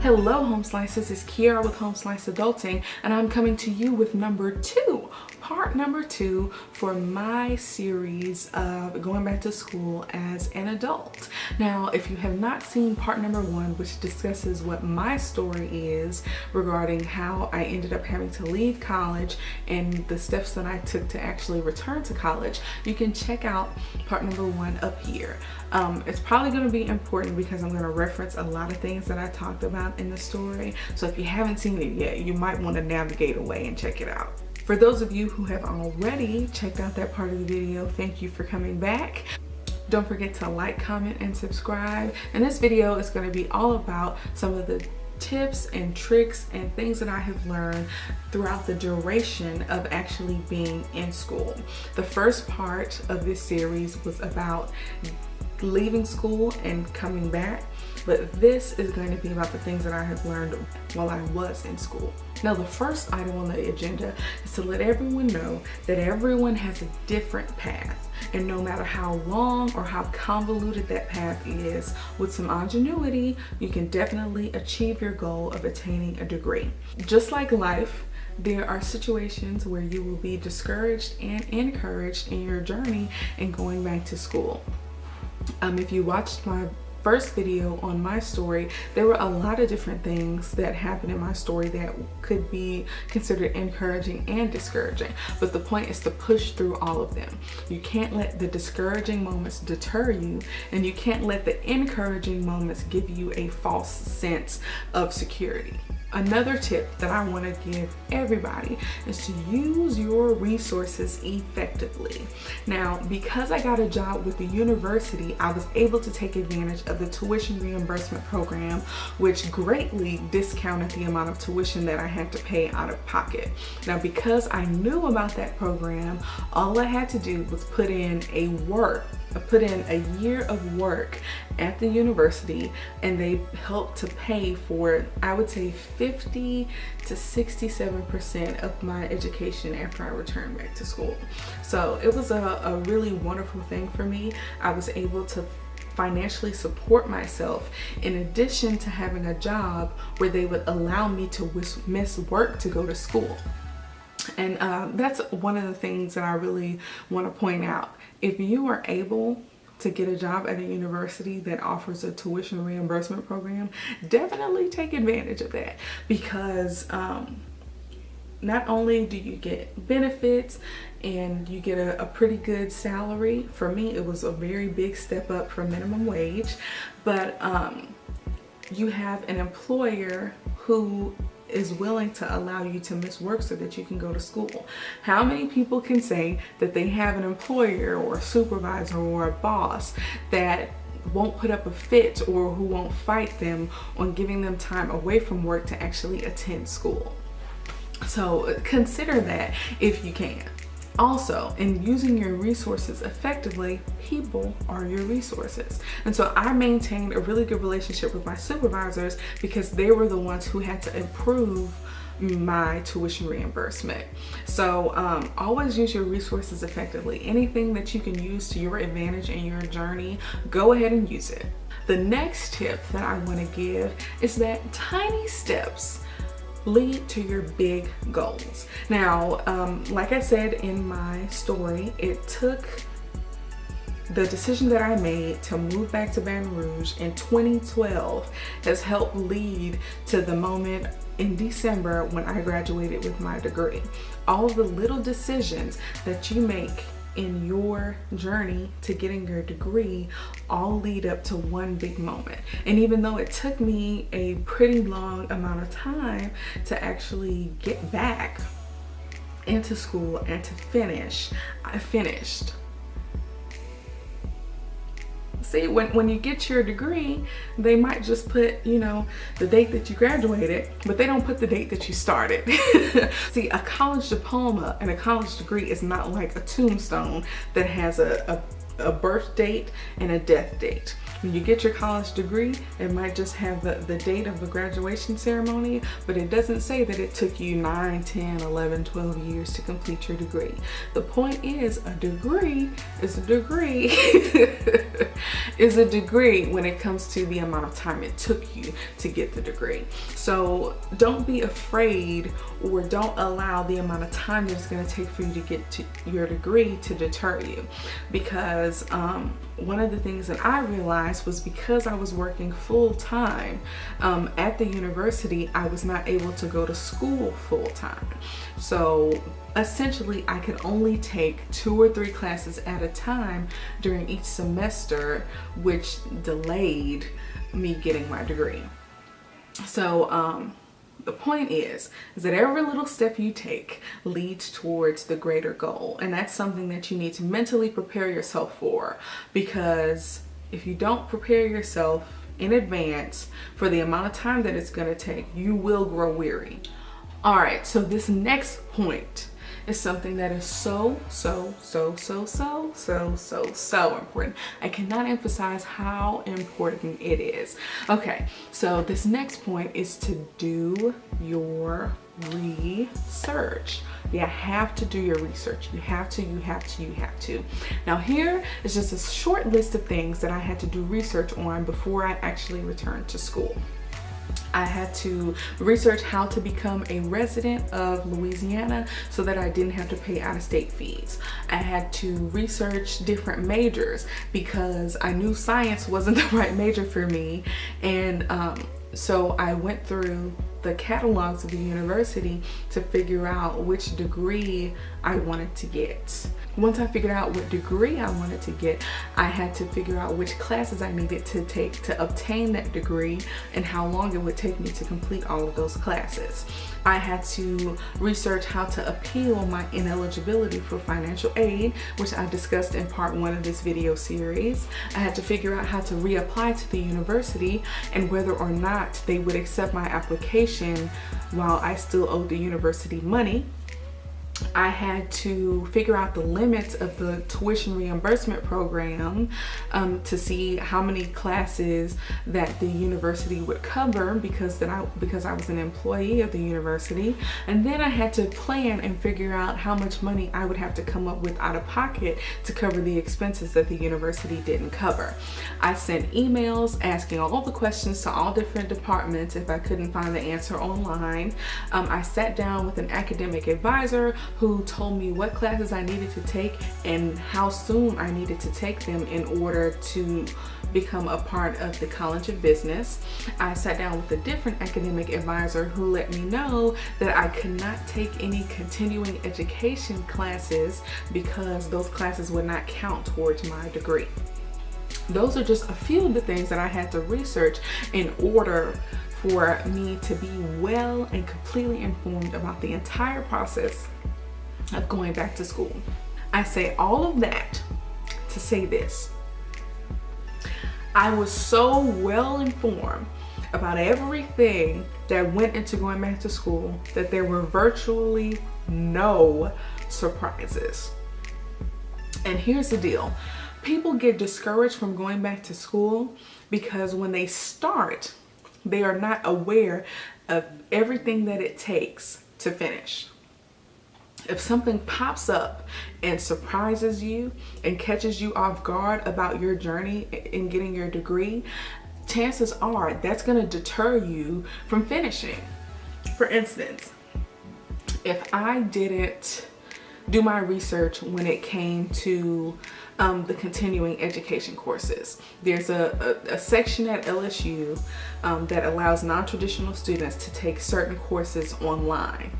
Hello Homeslices, it's Kiara with Homeslice Adulting, and I'm coming to you with part number two for my series of going back to school as an adult. Now, if you have not seen part number one, which discusses what my story is regarding how I ended up having to leave college and the steps that I took to actually return to college, you can check out part number one up here. It's probably going to be important because I'm going to reference a lot of things that I talked about in the story. So if you haven't seen it yet, you might want to navigate away and check it out. For those of you who have already checked out that part of the video, thank you for coming back. Don't forget to like, comment, and subscribe. And this video is going to be all about some of the tips and tricks and things that I have learned throughout the duration of actually being in school. The first part of this series was about leaving school and coming back, but this is going to be about the things that I have learned while I was in school. Now, the first item on the agenda is to let everyone know that everyone has a different path, and no matter how long or how convoluted that path is, with some ingenuity, you can definitely achieve your goal of attaining a degree. Just like life, there are situations where you will be discouraged and encouraged in your journey in going back to school. If you watched my first video on my story, there were a lot of different things that happened in my story that could be considered encouraging and discouraging, but the point is to push through all of them. You can't let the discouraging moments deter you, and you can't let the encouraging moments give you a false sense of security. Another tip that I want to give everybody is to use your resources effectively. Now, because I got a job with the university, I was able to take advantage of the tuition reimbursement program, which greatly discounted the amount of tuition that I had to pay out of pocket. Now, because I knew about that program, all I had to do was put in a year of work at the university, and they helped to pay for, I would say, 50 to 67% of my education after I returned back to school. So it was a really wonderful thing for me. I was able to financially support myself in addition to having a job where they would allow me to miss work to go to school. And that's one of the things that I really want to point out. If you are able to get a job at a university that offers a tuition reimbursement program, definitely take advantage of that, because not only do you get benefits and you get a pretty good salary. For me, it was a very big step up from minimum wage, but you have an employer who is willing to allow you to miss work so that you can go to school. How many people can say that they have an employer or a supervisor or a boss that won't put up a fit or who won't fight them on giving them time away from work to actually attend school? So consider that if you can. Also, in using your resources effectively, people are your resources. And so I maintained a really good relationship with my supervisors because they were the ones who had to improve my tuition reimbursement. So always use your resources effectively. Anything that you can use to your advantage in your journey, go ahead and use it. The next tip that I want to give is that tiny steps lead to your big goals. Now, like I said in my story, it took the decision that I made to move back to Baton Rouge in 2012 has helped lead to the moment in December when I graduated with my degree. All of the little decisions that you make in your journey to getting your degree all lead up to one big moment. And even though it took me a pretty long amount of time to actually get back into school and to finish, I finished. See, when you get your degree, they might just put, the date that you graduated, but they don't put the date that you started. See, a college diploma and a college degree is not like a tombstone that has a a birth date and a death date. When you get your college degree, it might just have the date of the graduation ceremony, but it doesn't say that it took you 9, 10, 11, 12 years to complete your degree. The point is, a degree is a degree is a degree when it comes to the amount of time it took you to get the degree. So don't be afraid, or don't allow the amount of time that it's going to take for you to get to your degree to deter you. Because one of the things that I realized was, because I was working full-time at the university, I was not able to go to school full-time. So essentially I could only take 2 or 3 classes at a time during each semester, which delayed me getting my degree. So the point is that every little step you take leads towards the greater goal. And that's something that you need to mentally prepare yourself for, because if you don't prepare yourself in advance for the amount of time that it's going to take, you will grow weary. All right, so this next point is something that is so important. I cannot emphasize how important it is. Okay, so this next point is to do your research. You have to do your research. You have to. Now here is just a short list of things that I had to do research on before I actually returned to school. I had to research how to become a resident of Louisiana so that I didn't have to pay out-of-state fees. I had to research different majors because I knew science wasn't the right major for me. And so I went through the catalogs of the university to figure out which degree I wanted to get. Once I figured out what degree I wanted to get, I had to figure out which classes I needed to take to obtain that degree and how long it would take me to complete all of those classes. I had to research how to appeal my ineligibility for financial aid, which I discussed in part 1 of this video series. I had to figure out how to reapply to the university and whether or not they would accept my application while I still owed the university money. I had to figure out the limits of the tuition reimbursement program to see how many classes that the university would cover because I was an employee of the university. And then I had to plan and figure out how much money I would have to come up with out of pocket to cover the expenses that the university didn't cover. I sent emails asking all the questions to all different departments if I couldn't find the answer online. I sat down with an academic advisor who told me what classes I needed to take and how soon I needed to take them in order to become a part of the College of Business. I sat down with a different academic advisor who let me know that I could not take any continuing education classes because those classes would not count towards my degree. Those are just a few of the things that I had to research in order for me to be well and completely informed about the entire process of going back to school. I say all of that to say this. I was so well informed about everything that went into going back to school that there were virtually no surprises. And here's the deal. People get discouraged from going back to school because when they start, they are not aware of everything that it takes to finish. If something pops up and surprises you and catches you off guard about your journey in getting your degree, chances are that's going to deter you from finishing. For instance, if I didn't do my research when it came to the continuing education courses, there's a section at LSU that allows non-traditional students to take certain courses online.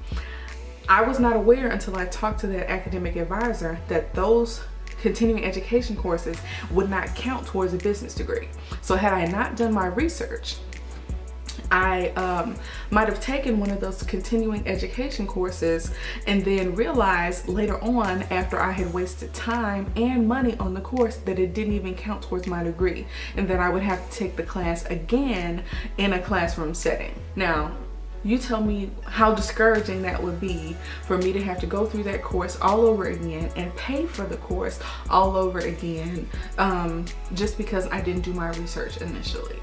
I was not aware until I talked to that academic advisor that those continuing education courses would not count towards a business degree. So had I not done my research, I might have taken one of those continuing education courses and then realized later on, after I had wasted time and money on the course, that it didn't even count towards my degree and that I would have to take the class again in a classroom setting. Now, You tell me how discouraging that would be for me to have to go through that course all over again and pay for the course all over again, just because I didn't do my research initially.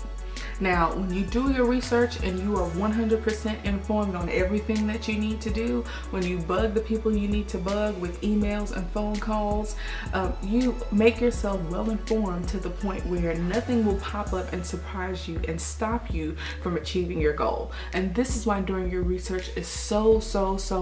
Now, when you do your research and you are 100% informed on everything that you need to do, when you bug the people you need to bug with emails and phone calls, you make yourself well informed to the point where nothing will pop up and surprise you and stop you from achieving your goal. And this is why doing your research is so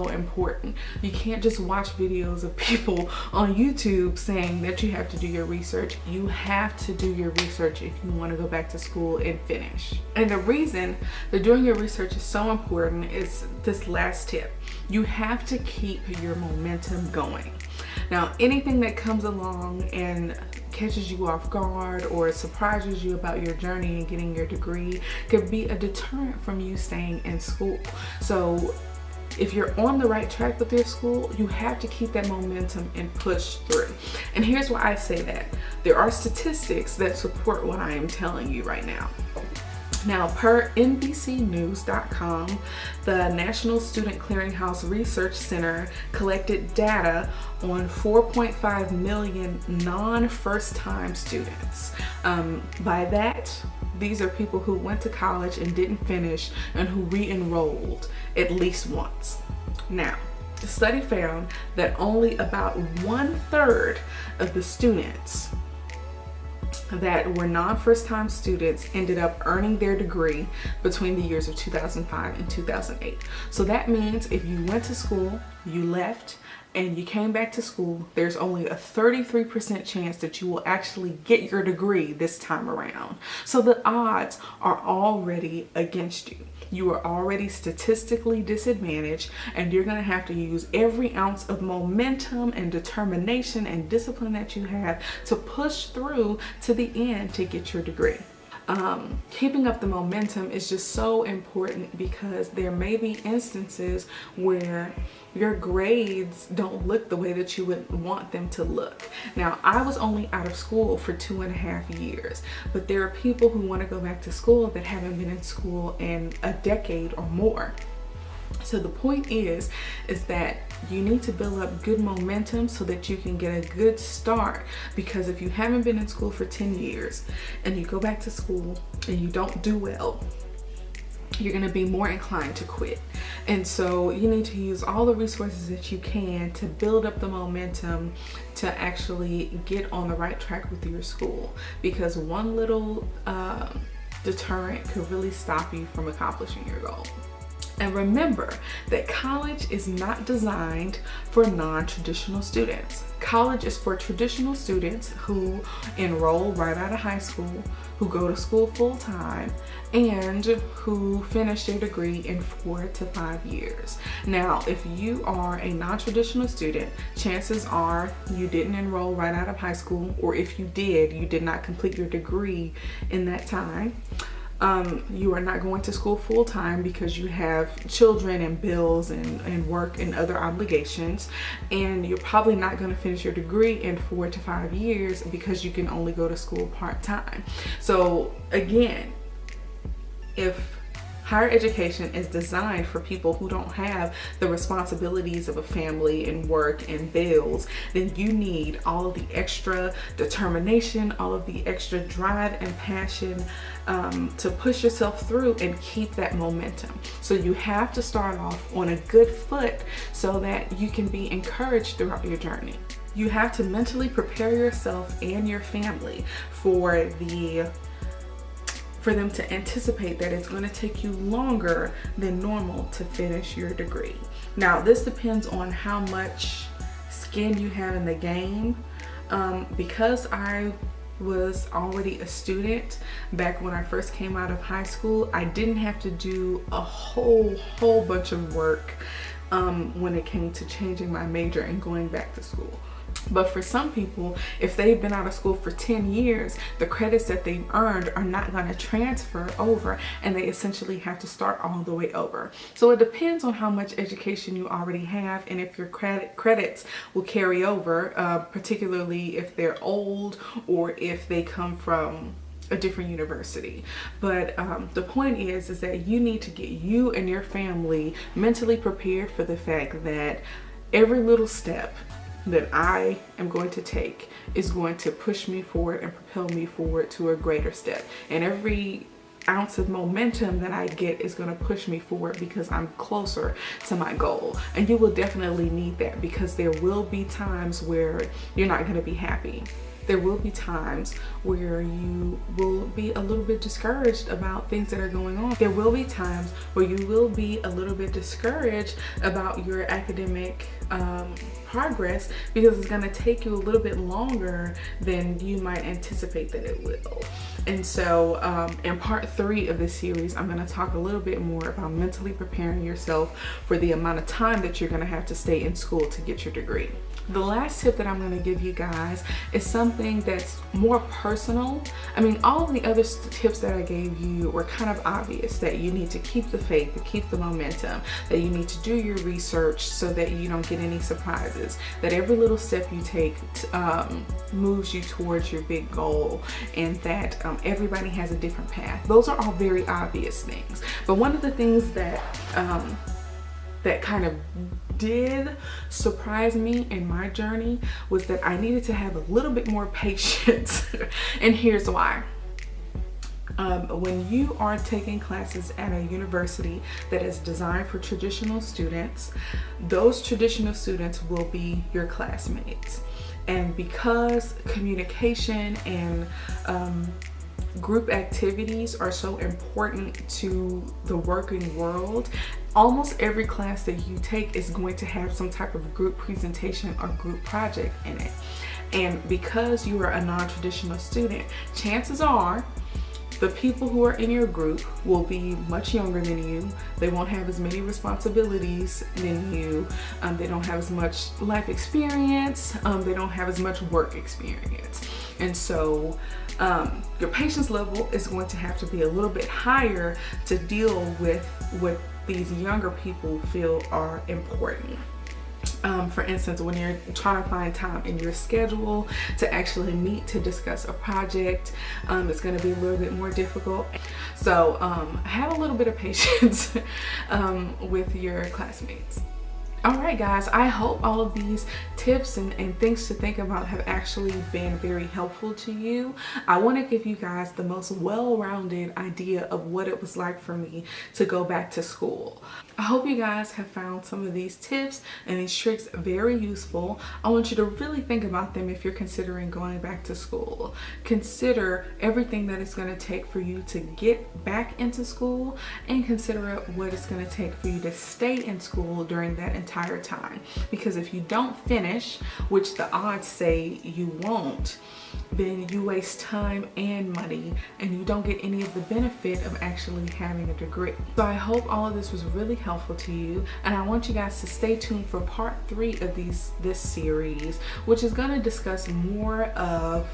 important. You can't just watch videos of people on YouTube saying that you have to do your research. You have to do your research if you want to go back to school and finish. And the reason that doing your research is so important is this last tip. You have to keep your momentum going. Now, anything that comes along and catches you off guard or surprises you about your journey and getting your degree could be a deterrent from you staying in school. So if you're on the right track with your school, you have to keep that momentum and push through. And here's why I say that. There are statistics that support what I am telling you right now. Now, per NBCnews.com, the National Student Clearinghouse Research Center collected data on 4.5 million non-first-time students. By that, these are people who went to college and didn't finish and who re-enrolled at least once. Now, the study found that only about 1/3 of the students that were non-first-time students ended up earning their degree between the years of 2005 and 2008. So that means if you went to school, you left, and you came back to school, there's only a 33% chance that you will actually get your degree this time around. So the odds are already against you. You are already statistically disadvantaged, and you're going to have to use every ounce of momentum and determination and discipline that you have to push through to the end to get your degree. Keeping up the momentum is just so important because there may be instances where your grades don't look the way that you would want them to look. Now, I was only out of school for 2.5 years, but there are people who want to go back to school that haven't been in school in a decade or more. So the point is that you need to build up good momentum so that you can get a good start, because if you haven't been in school for 10 years and you go back to school and you don't do well, you're going to be more inclined to quit. And so you need to use all the resources that you can to build up the momentum to actually get on the right track with your school, because one little deterrent could really stop you from accomplishing your goal. And remember that college is not designed for non-traditional students. College is for traditional students who enroll right out of high school, who go to school full-time, and who finish their degree in 4 to 5 years. Now, if you are a non-traditional student, chances are you didn't enroll right out of high school, or if you did, you did not complete your degree in that time. You are not going to school full-time because you have children and bills and work and other obligations, and you're probably not going to finish your degree in 4 to 5 years because you can only go to school part-time. So again, if higher education is designed for people who don't have the responsibilities of a family and work and bills, then you need all of the extra determination, all of the extra drive and passion to push yourself through and keep that momentum. So you have to start off on a good foot so that you can be encouraged throughout your journey. You have to mentally prepare yourself and your family for them to anticipate that it's going to take you longer than normal to finish your degree. Now, this depends on how much skin you have in the game. Because I was already a student back when I first came out of high school, I didn't have to do a whole bunch of work when it came to changing my major and going back to school. But for some people, if they've been out of school for 10 years, the credits that they've earned are not going to transfer over, and they essentially have to start all the way over. So it depends on how much education you already have and if your credits will carry over, particularly if they're old or if they come from a different university. But the point is that you need to get you and your family mentally prepared for the fact that every little step that I am going to take is going to push me forward and propel me forward to a greater step. And every ounce of momentum that I get is going to push me forward because I'm closer to my goal. And you will definitely need that, because there will be times where you're not going to be happy. There will be times where you will be a little bit discouraged about things that are going on. There will be times where you will be a little bit discouraged about your academic progress, because it's going to take you a little bit longer than you might anticipate that it will. And so in part 3 of this series, I'm going to talk a little bit more about mentally preparing yourself for the amount of time that you're going to have to stay in school to get your degree. The last tip that I'm going to give you guys is something that's more personal. I mean, all of the other tips that I gave you were kind of obvious, that you need to keep the faith, to keep the momentum, that you need to do your research so that you don't get any surprises, that every little step you take moves you towards your big goal, and that everybody has a different path. Those are all very obvious things. But one of the things that that kind of did surprise me in my journey was that I needed to have a little bit more patience. And here's why. When you are taking classes at a university that is designed for traditional students, those traditional students will be your classmates. And because communication and group activities are so important to the working world, almost every class that you take is going to have some type of group presentation or group project in it. And because you are a non-traditional student, chances are the people who are in your group will be much younger than you. They won't have as many responsibilities than you. They don't have as much life experience. They don't have as much work experience. And so your patience level is going to have to be a little bit higher to deal with what these younger people feel are important. For instance, when you're trying to find time in your schedule to actually meet to discuss a project, it's going to be a little bit more difficult. So have a little bit of patience with your classmates. Alright guys, I hope all of these tips and things to think about have actually been very helpful to you. I want to give you guys the most well-rounded idea of what it was like for me to go back to school. I hope you guys have found some of these tips and these tricks very useful. I want you to really think about them if you're considering going back to school. Consider everything that it's going to take for you to get back into school, and consider what it's going to take for you to stay in school during that entire time. Because if you don't finish, which the odds say you won't, then you waste time and money, and you don't get any of the benefit of actually having a degree. So I hope all of this was really helpful to you, and I want you guys to stay tuned for part 3 of this series, which is going to discuss more of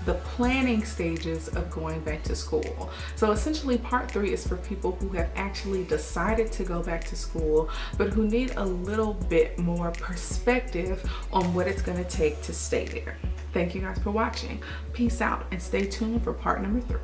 the planning stages of going back to school. So essentially part 3 is for people who have actually decided to go back to school, but who need a little bit more perspective on what it's going to take to stay there. Thank you guys for watching. Peace out, and stay tuned for part number 3.